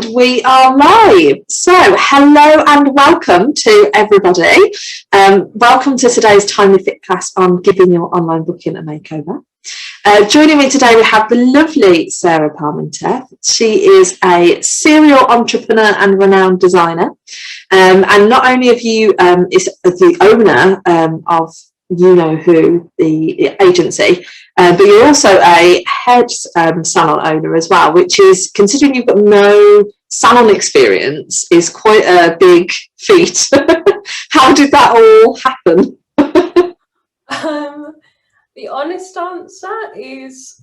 And we are live. So hello and welcome to everybody. Welcome to today's Timely Fit class on giving your online booking a makeover. Joining me today we have the lovely Sarah Parmenter. She is a serial entrepreneur and renowned designer. And not only have you is the owner of You Know Who, the agency, but you're also a head salon owner as well, which is, considering you've got no salon experience, is quite a big feat. How did that all happen? The honest answer is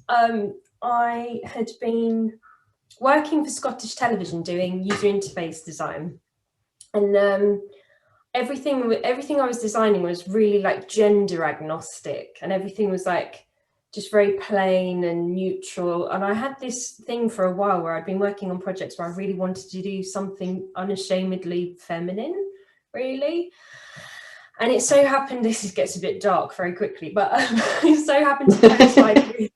I had been working for Scottish Television doing user interface design, and everything I was designing was really like gender agnostic, and everything was like just very plain and neutral. And I had this thing for a while where I'd been working on projects where I really wanted to do something unashamedly feminine, really. And it so happened, gets a bit dark very quickly, but it so happened to coincide with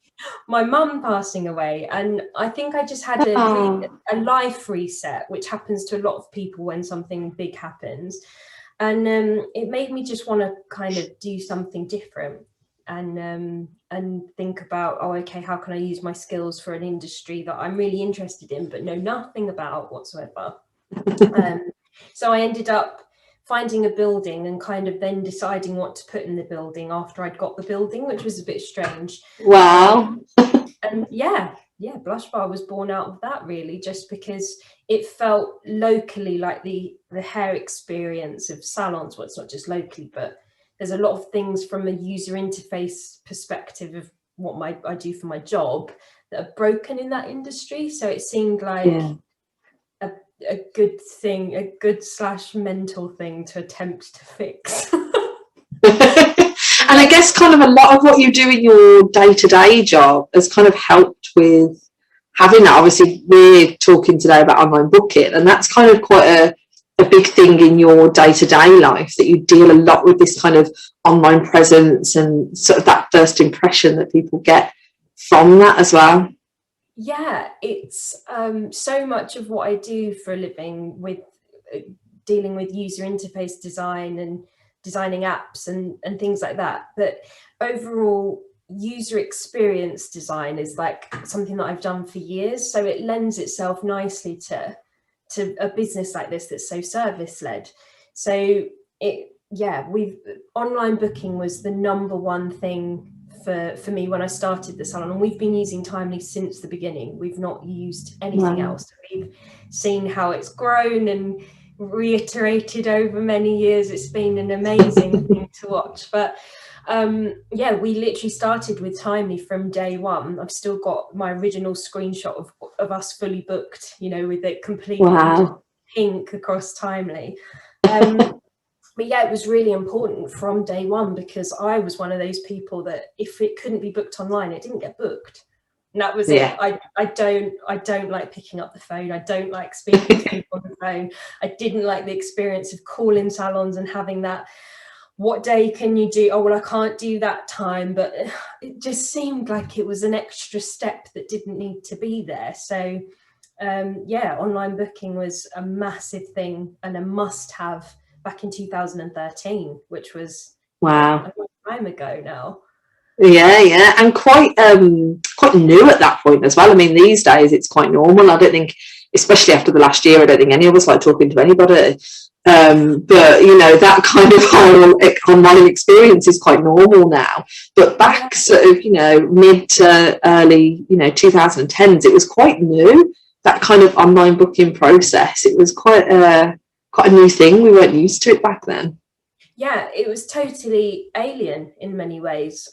my mum passing away. And I think I just had a life reset, which happens to a lot of people when something big happens. And it made me just want to kind of do something different and think about, oh, okay, how can I use my skills for an industry that I'm really interested in, but know nothing about whatsoever. So I ended up finding a building and kind of then deciding what to put in the building after I'd got the building, which was a bit strange. Wow. And yeah, Blush Bar was born out of that, really, just because it felt locally like the hair experience of salons. Well, it's not just locally, but there's a lot of things from a user interface perspective of what I do for my job that are broken in that industry. So it seemed like a good thing, a good / mental thing to attempt to fix. And I guess kind of a lot of what you do in your day-to-day job has kind of helped with having that. Obviously, we're talking today about online booking, and that's kind of quite a big thing in your day-to-day life, that you deal a lot with this kind of online presence and sort of that first impression that people get from that as well. Yeah, it's so much of what I do for a living, with dealing with user interface design and designing apps and things like that. But overall, user experience design is like something that I've done for years. So it lends itself nicely to a business like this that's so service led. So online booking was the number one thing for me when I started the salon, and we've been using Timely since the beginning. We've not used anything else. We've seen how it's grown and reiterated over many years. It's been an amazing thing to watch. But we literally started with Timely from day one. I've still got my original screenshot of us fully booked, with it completely pink across Timely. But yeah, it was really important from day one, because I was one of those people that if it couldn't be booked online, it didn't get booked. And that was it. I don't like picking up the phone. I don't like speaking to people on the phone. I didn't like the experience of calling salons and having that, what day can you do? Oh, well, I can't do that time. But it just seemed like it was an extra step that didn't need to be there. So online booking was a massive thing and a must have back in 2013, which was a long time ago now. Yeah, and quite new at that point as well. I mean, these days it's quite normal. I don't think, especially after the last year, I don't think any of us like talking to anybody. But that kind of whole online experience is quite normal now. But back sort of mid to early 2010s, it was quite new, that kind of online booking process. It was quite a new thing. We weren't used to it back then. Yeah, it was totally alien in many ways.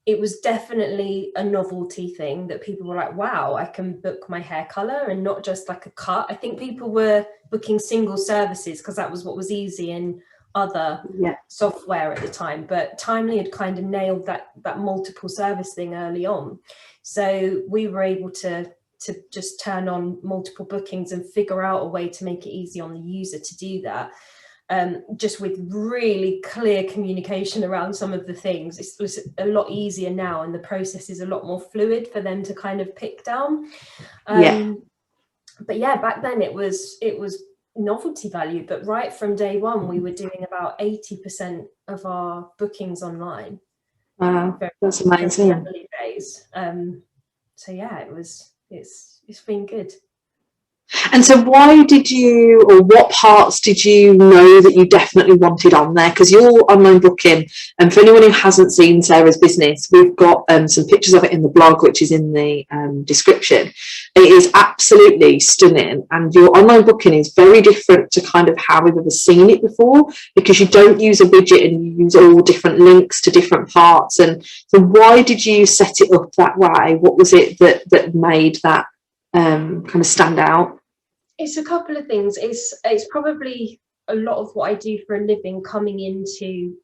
It was definitely a novelty thing that people were like, wow, I can book my hair color and not just like a cut. I think people were booking single services because that was what was easy in other software at the time. But Timely had kind of nailed that multiple service thing early on. So we were able to just turn on multiple bookings and figure out a way to make it easy on the user to do that. Just with really clear communication around some of the things. It was a lot easier now, and the process is a lot more fluid for them to kind of pick down. But yeah, back then it was novelty value, but right from day one we were doing about 80% of our bookings online. Wow, that's amazing. Very early days. So yeah, it's been good. And so why did you, or what parts did you know that you definitely wanted on there? Because your online booking, and for anyone who hasn't seen Sarah's business, we've got some pictures of it in the blog, which is in the description. It is absolutely stunning. And your online booking is very different to kind of how we've ever seen it before, because you don't use a widget and you use all different links to different parts. And so why did you set it up that way? What was it that made that kind of stand out? It's a couple of things. It's probably a lot of what I do for a living, coming into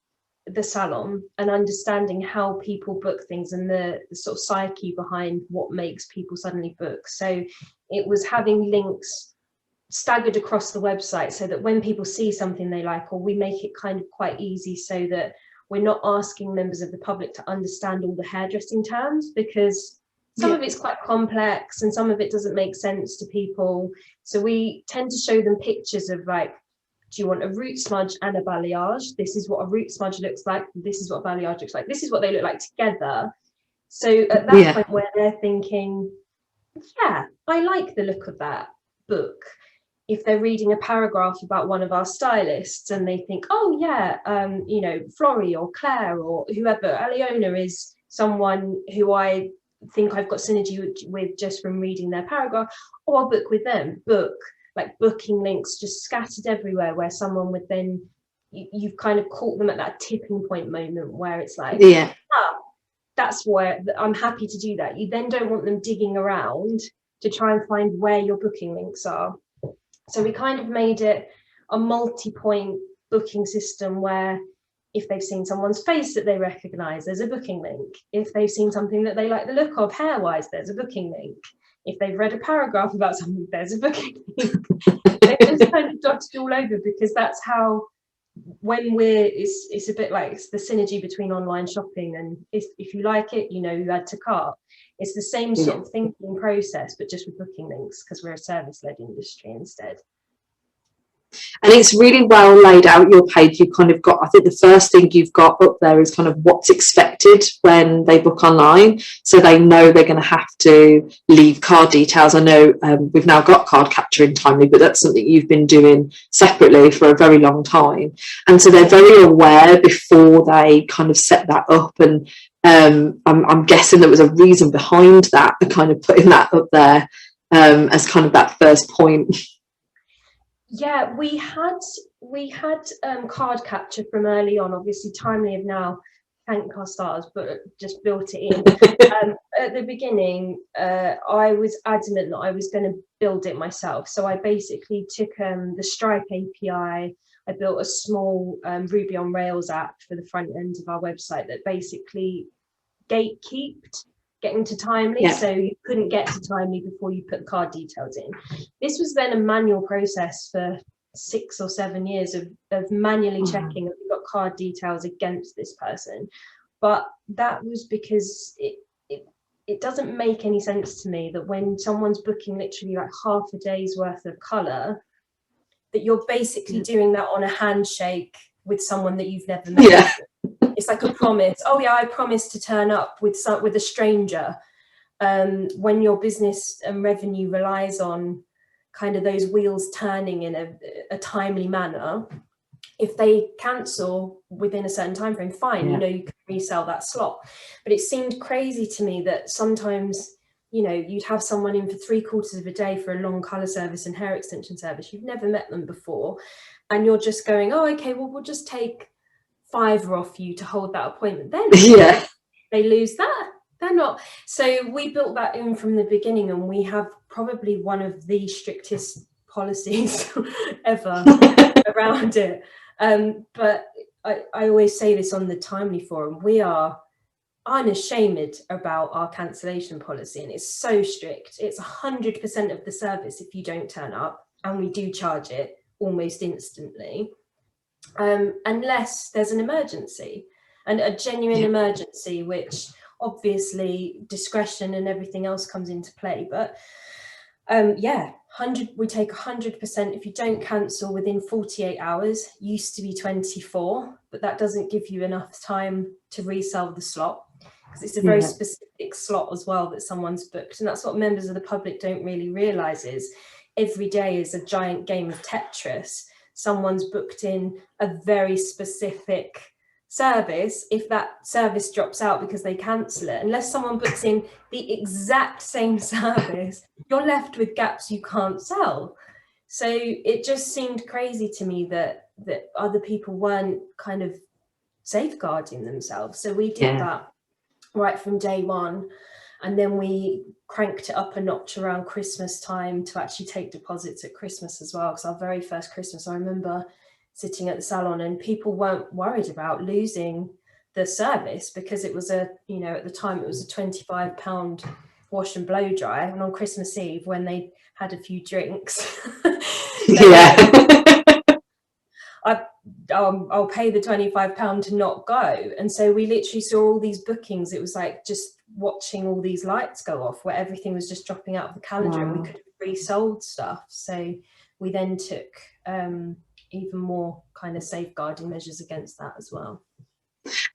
the salon and understanding how people book things and the sort of psyche behind what makes people suddenly book. So it was having links staggered across the website so that when people see something they like, or we make it kind of quite easy so that we're not asking members of the public to understand all the hairdressing terms, because some of it's quite complex and some of it doesn't make sense to people. So we tend to show them pictures of, like, do you want a root smudge and a balayage? This is what a root smudge looks like. This is what a balayage looks like. This is what they look like together. So at that point where they're thinking, yeah, I like the look of that book. If they're reading a paragraph about one of our stylists and they think, oh yeah, you know, Florrie or Claire or whoever, Aliona is someone who I think I've got synergy with just from reading their paragraph, or I'll book with them. Like booking links just scattered everywhere, where someone would then, you've kind of caught them at that tipping point moment where it's like, that's where I'm happy to do that. You then don't want them digging around to try and find where your booking links are. So we kind of made it a multi-point booking system where if they've seen someone's face that they recognize, there's a booking link. If they've seen something that they like the look of hair-wise, there's a booking link. If they've read a paragraph about something, there's a booking link. They're just kind of dotted all over, because that's how, when it's a bit like, it's the synergy between online shopping and if you like it, you know, you add to cart. It's the same sort of thinking process, but just with booking links, because we're a service-led industry instead. And it's really well laid out, your page. You've kind of got, I think the first thing you've got up there is kind of what's expected when they book online. So they know they're going to have to leave card details. I know we've now got card capture in Timely, but that's something you've been doing separately for a very long time. And so they're very aware before they kind of set that up. And I'm guessing there was a reason behind that, kind of putting that up there as kind of that first point. Yeah, we had card capture from early on. Obviously, Timely have now, thank our stars, but just built it in. At the beginning, I was adamant that I was going to build it myself. So I basically took the Stripe API. I built a small Ruby on Rails app for the front end of our website that basically gatekept getting to Timely, so you couldn't get to Timely before you put card details in. This was then a manual process for 6 or 7 years of manually checking if we've got card details against this person. But that was because it doesn't make any sense to me that when someone's booking literally like half a day's worth of colour, that you're basically doing that on a handshake with someone that you've never met. It's like a promise. Oh yeah, I promise to turn up with a stranger. When your business and revenue relies on kind of those wheels turning in a timely manner, if they cancel within a certain time frame, fine, you know, you can resell that slot. But it seemed crazy to me that sometimes, you know, you'd have someone in for 3/4 of a day for a long colour service and hair extension service. You've never met them before, and you're just going, oh, okay, well, we'll just take £5 off you to hold that appointment. Then they lose that. They're not. So we built that in from the beginning, and we have probably one of the strictest policies ever around it. But I always say this on the Timely forum, we are unashamed about our cancellation policy, and it's so strict. It's 100% of the service if you don't turn up, and we do charge it almost instantly. Unless there's an emergency, and a genuine emergency, which obviously discretion and everything else comes into play. But we take 100%. If you don't cancel within 48 hours, used to be 24, but that doesn't give you enough time to resell the slot, because it's a very specific slot as well that someone's booked. And that's what members of the public don't really realize, is every day is a giant game of Tetris. Someone's booked in a very specific service. If that service drops out because they cancel it, unless someone books in the exact same service, you're left with gaps you can't sell. So it just seemed crazy to me that other people weren't kind of safeguarding themselves. So we did that right from day one, and then we cranked it up a notch around Christmas time to actually take deposits at Christmas as well, because our very first Christmas, I remember sitting at the salon and people weren't worried about losing the service, because it was at the time it was a £25 wash and blow dry, and on Christmas Eve, when they had a few drinks, I'll pay the £25 to not go. And so we literally saw all these bookings. It was like just watching all these lights go off, where everything was just dropping out of the calendar, and we could have resold stuff. So we then took even more kind of safeguarding measures against that as well.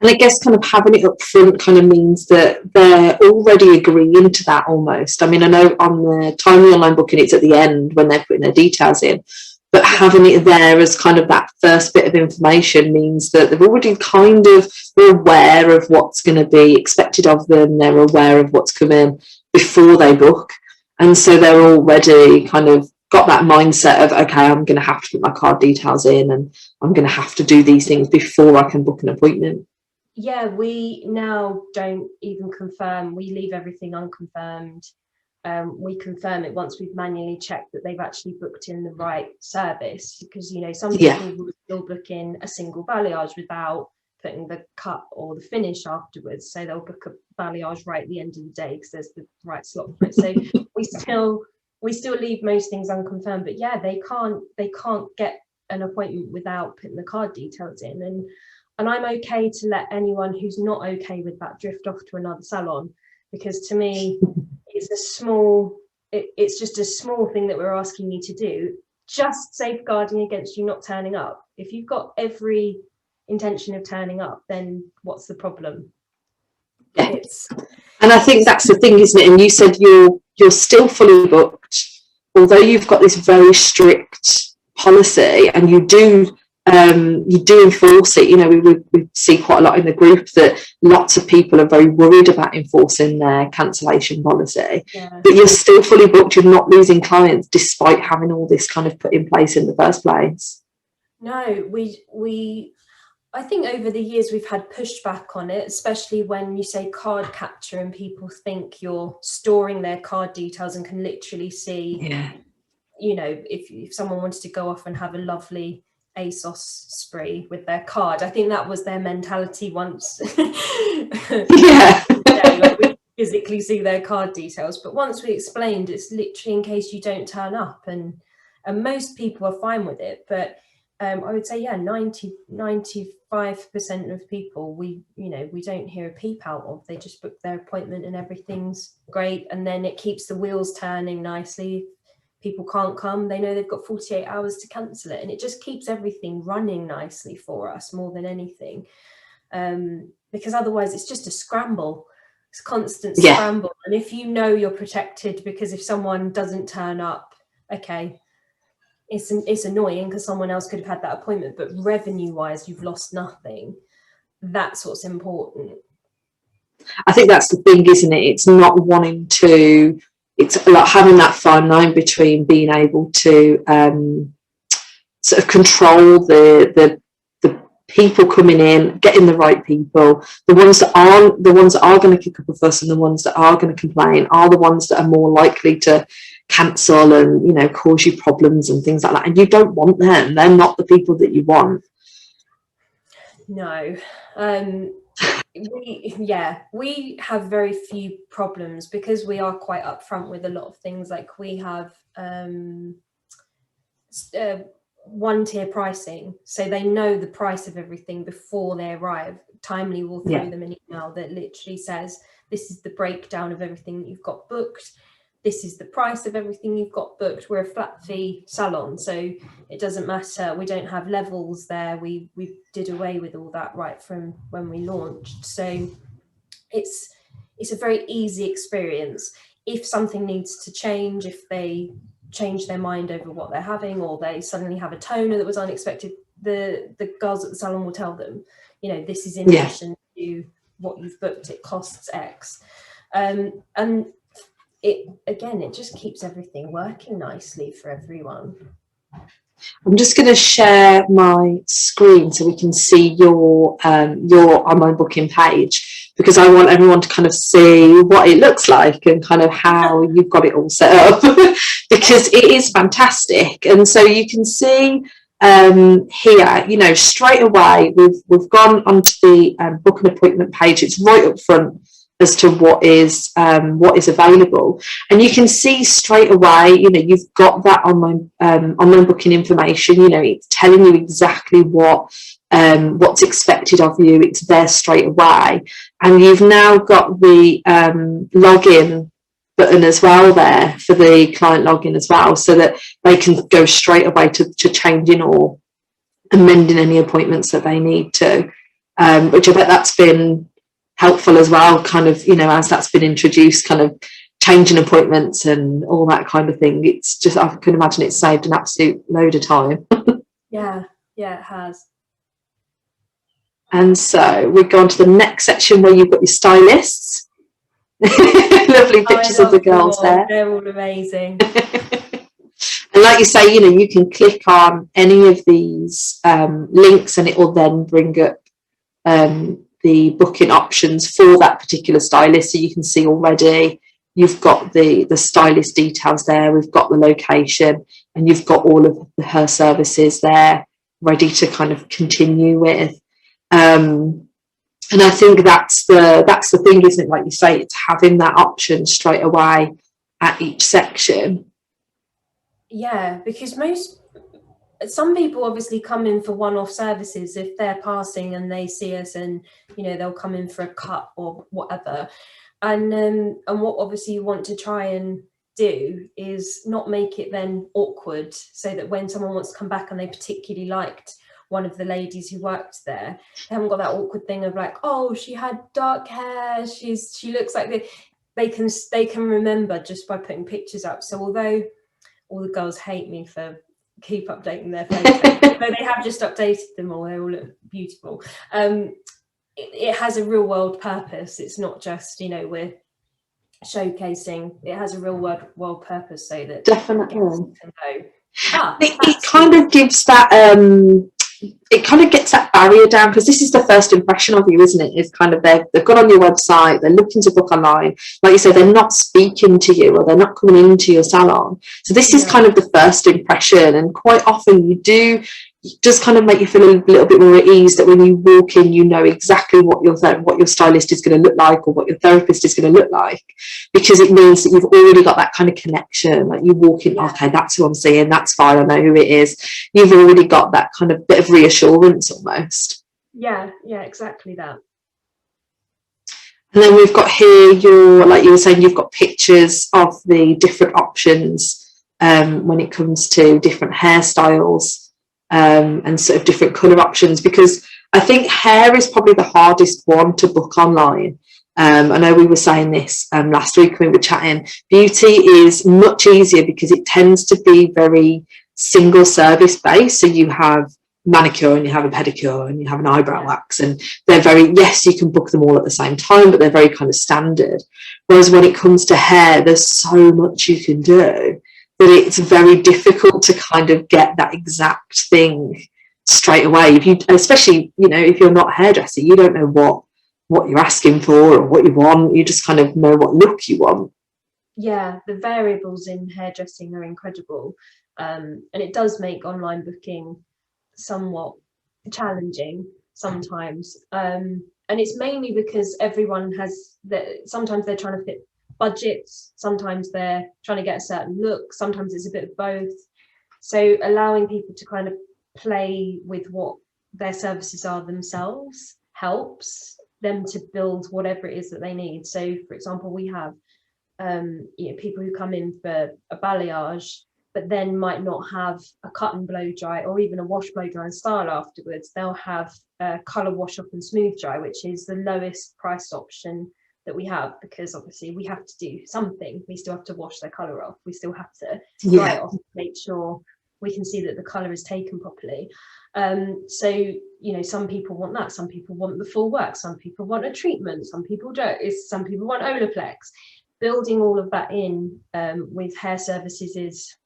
And I guess kind of having it up front kind of means that they're already agreeing to that almost. I mean, I know on the timely online booking, it's at the end when they're putting their details in, but having it there as kind of that first bit of information means that they've already kind of, they're aware of what's going to be expected of them. They're aware of what's coming before they book. And so they're already kind of got that mindset of, okay, I'm going to have to put my card details in, and I'm going to have to do these things before I can book an appointment. Yeah, we now don't even confirm. We leave everything unconfirmed. We confirm it once we've manually checked that they've actually booked in the right service, because some people will still book in a single balayage without putting the cut or the finish afterwards. So they'll book a balayage right at the end of the day because there's the right slot for it. So we still leave most things unconfirmed, but yeah, they can't get an appointment without putting the card details in. And I'm okay to let anyone who's not okay with that drift off to another salon, because to me it's just a small thing that we're asking you to do, just safeguarding against you not turning up. If you've got every intention of turning up, then what's the problem? And I think that's the thing, isn't it? And you said you're still fully booked, although you've got this very strict policy, and you do enforce it. We see quite a lot in the group that lots of people are very worried about enforcing their cancellation policy, but you're still fully booked. You're not losing clients despite having all this kind of put in place in the first place. No, I think over the years we've had pushback on it, especially when you say card capture and people think you're storing their card details and can literally see, if someone wanted to go off and have a lovely ASOS spree with their card. I think that was their mentality once. Like we physically see their card details, but once we explained, it's literally in case you don't turn up, and most people are fine with it. But I would say 95% of people we don't hear a peep out of. They just book their appointment and everything's great, and then it keeps the wheels turning nicely. People can't come, they know they've got 48 hours to cancel it, and it just keeps everything running nicely for us more than anything, because otherwise it's just a scramble. It's constant scramble. And if you're protected, because if someone doesn't turn up, okay, it's annoying because someone else could have had that appointment, but revenue wise you've lost nothing. That's what's important. I think that's the thing, isn't it? It's not wanting to, it's like having that fine line between being able to sort of control the people coming in, getting the right people, the ones that are going to kick up a fuss, and the ones that are going to complain are the ones that are more likely to cancel and cause you problems and things like that. And you don't want them. They're not the people that you want. No. We have very few problems because we are quite upfront with a lot of things. Like we have one-tier pricing, so they know the price of everything before they arrive. Timely will throw them an email that literally says, this is the breakdown of everything that you've got booked. this is the price of everything you've got booked. We're a flat fee salon, so it doesn't matter. We don't have levels there. We did away with all that right from when we launched. So it's a very easy experience. If something needs to change, if they change their mind over what they're having, or they suddenly have a toner that was unexpected, the girls at the salon will tell them, you know, this is in addition to what you've booked, it costs X. And it just keeps everything working nicely for everyone. I'm just going to share my screen so we can see your online booking page, because I want everyone to kind of see what it looks like and kind of how you've got it all set up, because it is fantastic. And so you can see here, you know, straight away we've gone onto the book an appointment page. It's right up front as to what is available, and you can see straight away, you know, you've got that online booking information. You know, it's telling you exactly what's expected of you. It's there straight away, and you've now got the login button as well there for the client login as well, so that they can go straight away to changing or amending any appointments that they need to, which I bet that's been helpful as well, kind of, you know, as that's been introduced, kind of changing appointments and all that kind of thing. It's just, I can imagine it's saved an absolute load of time. Yeah, it has. And so we go on to the next section where you've got your stylists. Lovely pictures of the girls there. They're all amazing. And like you say, you know, you can click on any of these links and it will then bring up the booking options for that particular stylist. So you can see already you've got the stylist details there, we've got the location, and you've got all of her services there ready to kind of continue with. And I think that's the thing, isn't it? Like you say, it's having that option straight away at each section. Yeah, because some people obviously come in for one-off services if they're passing and they see us, and you know, they'll come in for a cut or whatever. And what obviously you want to try and do is not make it then awkward, so that when someone wants to come back and they particularly liked one of the ladies who worked there, they haven't got that awkward thing of like, oh, she had dark hair, she looks like this. They can remember just by putting pictures up. So although all the girls hate me for keep updating their photos, though they have just updated them all, they all look beautiful. It has a real world purpose. It's not just, you know, we're showcasing. It has a real world purpose, so that definitely can go, it kind of gives that it kind of gets that barrier down, because this is the first impression of you, isn't it? It's kind of they've got on your website, they're looking to book online, like you say, they're not speaking to you or they're not coming into your salon. So this is kind of the first impression, and quite often it just kind of make you feel a little bit more at ease, that when you walk in, you know exactly what your stylist is going to look like, or what your therapist is going to look like, because it means that you've already got that kind of connection. Like you walk in, okay, that's who I'm seeing, that's fine, I know who it is. You've already got that kind of bit of reassurance almost. Yeah, exactly that. And then we've got here like you were saying, you've got pictures of the different options when it comes to different hairstyles. And sort of different colour options, because I think hair is probably the hardest one to book online. I know we were saying this last week when we were chatting. Beauty is much easier because it tends to be very single service based. So you have manicure and you have a pedicure and you have an eyebrow wax, and they're very, yes, you can book them all at the same time, but they're very kind of standard. Whereas when it comes to hair, there's so much you can do that it's very difficult to kind of get that exact thing straight away. Especially, you know, if you're not a hairdresser, you don't know what you're asking for or what you want. You just kind of know what look you want. Yeah, the variables in hairdressing are incredible. And it does make online booking somewhat challenging sometimes. And it's mainly because everyone sometimes they're trying to fit budgets, sometimes they're trying to get a certain look, sometimes it's a bit of both. So allowing people to kind of play with what their services are themselves helps them to build whatever it is that they need. So for example, we have people who come in for a balayage but then might not have a cut and blow dry or even a wash, blow dry and style afterwards. They'll have a colour wash off and smooth dry, which is the lowest priced option that we have, because obviously we have to do something. We still have to wash their colour off. We still have to dry it off to make sure we can see that the colour is taken properly. So, some people want that. Some people want the full work. Some people want a treatment. Some people don't. Some people want Olaplex. Building all of that in with hair services is,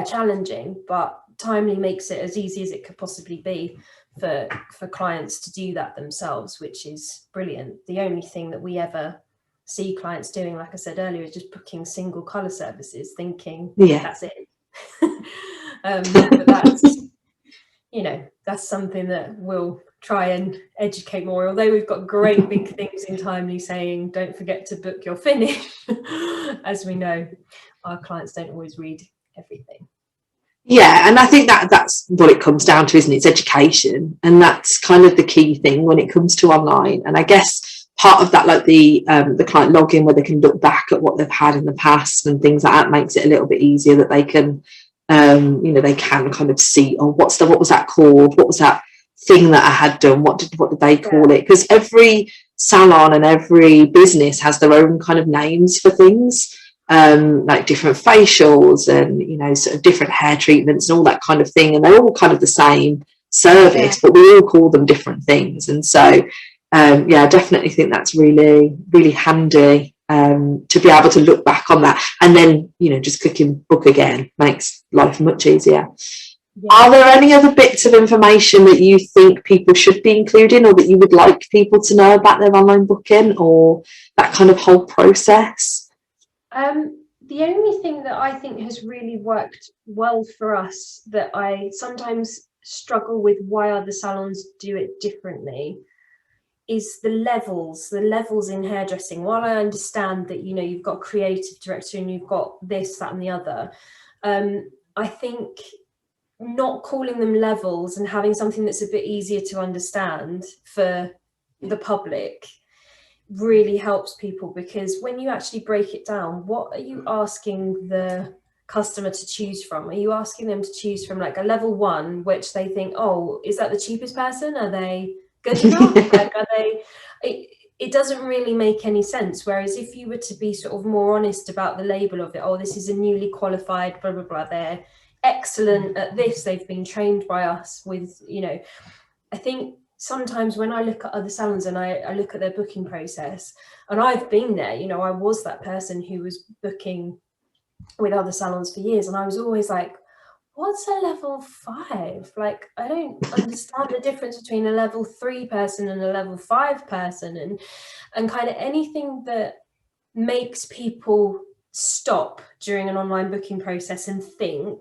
challenging, but Timely makes it as easy as it could possibly be for clients to do that themselves, which is brilliant. The only thing that we ever see clients doing, like I said earlier, is just booking single colour services, thinking that's it. But that's something that we'll try and educate more, although we've got great big things in Timely saying don't forget to book your finish. As we know, our clients don't always read everything. Yeah, and I think that's what it comes down to, isn't it? It's education, and that's kind of the key thing when it comes to online. And I guess part of that, like the client login, where they can look back at what they've had in the past and things like that, makes it a little bit easier that they can they can kind of see, what was that called, what was that thing that I had done, what did they call it? Because every salon and every business has their own kind of names for things, like different facials and sort of different hair treatments and all that kind of thing, and they're all kind of the same service, but we all call them different things. And so I definitely think that's really, really handy to be able to look back on that, and then just clicking book again makes life much easier. Are there any other bits of information that you think people should be including, or that you would like people to know about their online booking, or that kind of whole process? The only thing that I think has really worked well for us, that I sometimes struggle with why other salons do it differently, is the levels in hairdressing. While I understand that you've got a creative director and you've got this, that and the other, I think not calling them levels and having something that's a bit easier to understand for the public really helps people, because when you actually break it down, what are you asking the customer to choose from? Are you asking them to choose from like a level 1, which they think, is that the cheapest person? Are they good enough? Like, it doesn't really make any sense. Whereas if you were to be sort of more honest about the label of it, this is a newly qualified blah blah blah, they're excellent at this, they've been trained by us with I think sometimes when I look at other salons and I look at their booking process, and I've been there, I was that person who was booking with other salons for years, and I was always like, what's a level 5? Like, I don't understand the difference between a level 3 person and a level 5 person, and kind of anything that makes people stop during an online booking process and think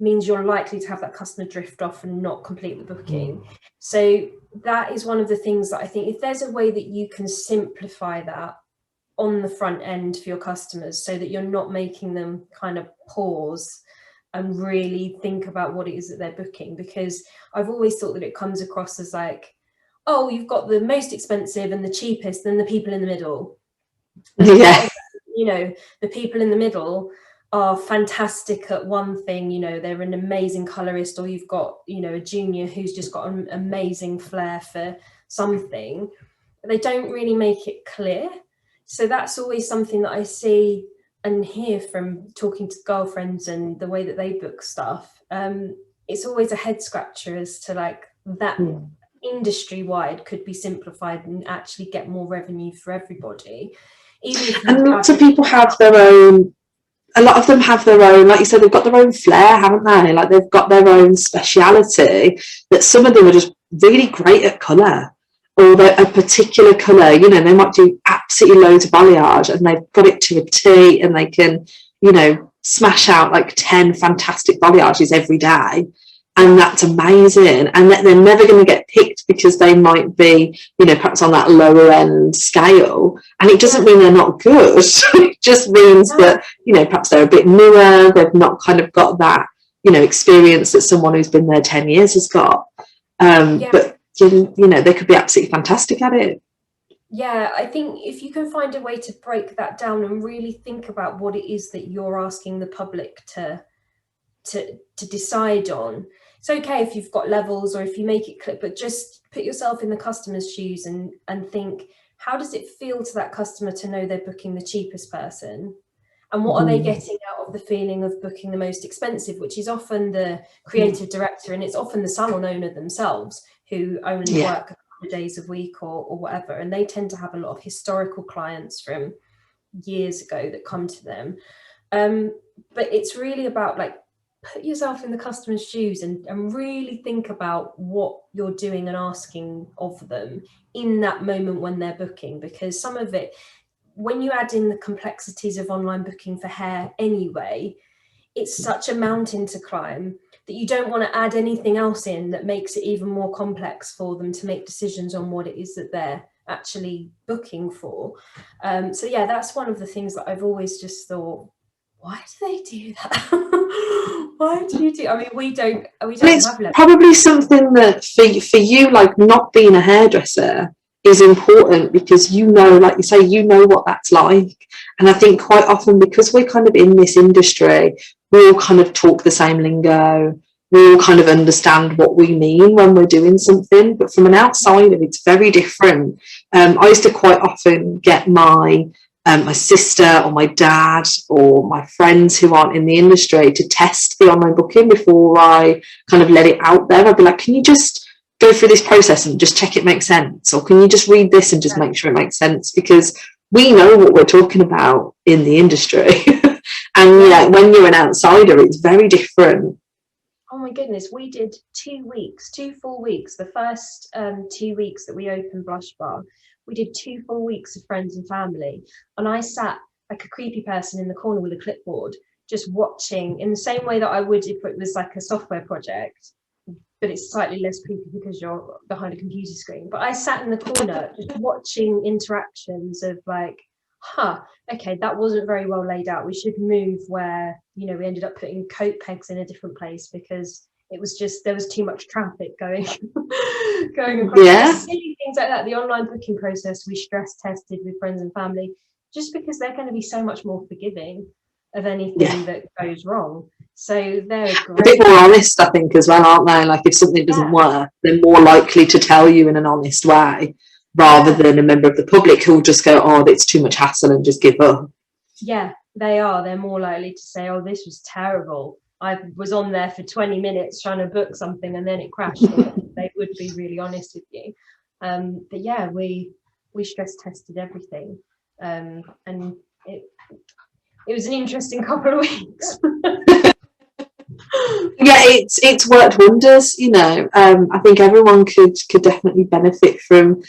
means you're likely to have that customer drift off and not complete the booking. So that is one of the things that I think, if there's a way that you can simplify that on the front end for your customers, so that you're not making them kind of pause and really think about what it is that they're booking. Because I've always thought that it comes across as like, you've got the most expensive and the cheapest, and the people in the middle. The people in the middle are fantastic at one thing, they're an amazing colorist, or you've got, a junior who's just got an amazing flair for something. They don't really make it clear. So that's always something that I see and hear from talking to girlfriends and the way that they book stuff. It's always a head scratcher as to like that industry wide could be simplified and actually get more revenue for everybody. And lots of people have their own, a lot of them have their own, like you said, they've got their own flair, haven't they? Like they've got their own speciality, that some of them are just really great at colour, or a particular colour, they might do absolutely loads of balayage and they've got it to a T, and they can, smash out like 10 fantastic balayages every day. And that's amazing. And that they're never going to get picked because they might be, perhaps on that lower end scale. And it doesn't mean they're not good. It just means that, perhaps they're a bit newer. They've not kind of got that, experience that someone who's been there 10 years has got. But, they could be absolutely fantastic at it. Yeah, I think if you can find a way to break that down and really think about what it is that you're asking the public to decide on. It's okay if you've got levels or if you make it clear, but just put yourself in the customer's shoes and think, how does it feel to that customer to know they're booking the cheapest person? And what are they getting out of the feeling of booking the most expensive, which is often the creative director, and it's often the salon owner themselves who only work a couple of days a week or whatever. And they tend to have a lot of historical clients from years ago that come to them. But it's really about, like, put yourself in the customer's shoes and really think about what you're doing and asking of them in that moment when they're booking, because some of it, when you add in the complexities of online booking for hair anyway, it's such a mountain to climb that you don't want to add anything else in that makes it even more complex for them to make decisions on what it is that they're actually booking for. So yeah, that's one of the things that I've always just thought, why do they do that? Why do you do? I mean, we don't it's have levels. probably something that for you, like, not being a hairdresser is important, because you know, like you say, you know what that's like. And I think quite often, because we're kind of in this industry, we all kind of talk the same lingo, we all kind of understand what we mean when we're doing something, but from an outsider it's very different. I used to quite often get my sister or my dad or my friends who aren't in the industry to test the online booking before I kind of let it out there. I'd be like, can you just go through this process and just check it makes sense? Or can you just read this and just make sure it makes sense? Because we know what we're talking about in the industry. And yeah, when you're an outsider, it's very different. Oh my goodness, we did 2 weeks, 2 full weeks. The first 2 weeks that we opened Blush Bar, we did 2 full weeks of friends and family. And I sat like a creepy person in the corner with a clipboard, just watching, in the same way that I would if it was like a software project, but it's slightly less creepy because you're behind a computer screen. But I sat in the corner just watching interactions of like, okay, that wasn't very well laid out. We should move where, we ended up putting coat pegs in a different place because it was just, there was too much traffic going across. Yeah. Silly things like that. The online booking process, we stress tested with friends and family, just because they're going to be so much more forgiving of anything that goes wrong. So they're great. A bit more honest, I think, as well, aren't they? Like, if something doesn't work, they're more likely to tell you in an honest way, rather than a member of the public who'll just go, oh, it's too much hassle, and just give up. Yeah, they are. They're more likely to say, oh, this was terrible. I was on there for 20 minutes trying to book something and then it crashed. They would be really honest with you. But yeah, we stress tested everything. And it was an interesting couple of weeks. Yeah, it's worked wonders. I think everyone could definitely benefit from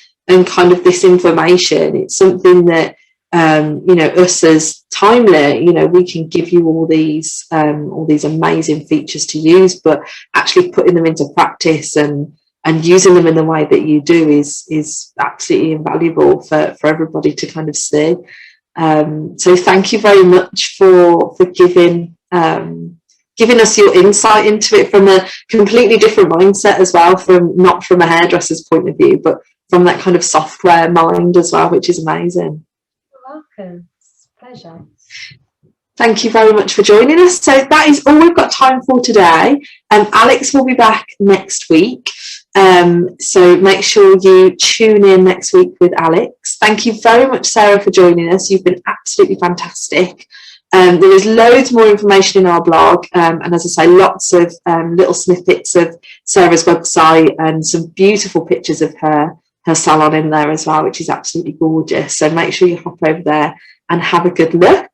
kind of this information. It's something that us as Timely, we can give you all these amazing features to use, but actually putting them into practice and using them in the way that you do is absolutely invaluable for everybody to kind of see. So thank you very much for giving us your insight into it from a completely different mindset as well, not from a hairdresser's point of view, but from that kind of software mind as well, which is amazing. You're welcome. It's a pleasure. Thank you very much for joining us. So that is all we've got time for today. Alex will be back next week. So make sure you tune in next week with Alex. Thank you very much, Sarah, for joining us. You've been absolutely fantastic. There is loads more information in our blog, and as I say, lots of little snippets of Sarah's website and some beautiful pictures of her salon in there as well, which is absolutely gorgeous. So make sure you hop over there and have a good look,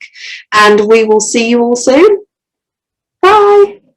and we will see you all soon. Bye.